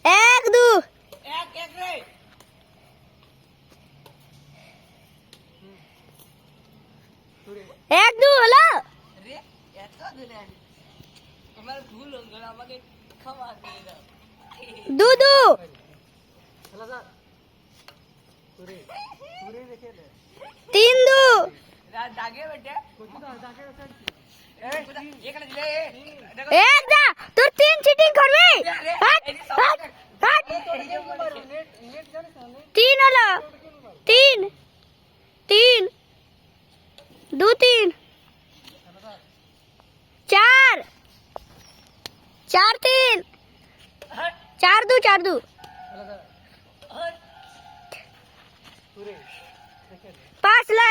एक दो एक दो हेलो दो दो तीन दो एक दा तू तीन चीटिंग करबे हट हट हट तीन हेलो तीन तीन दो तीन चार चार तीन चार दो पांच ले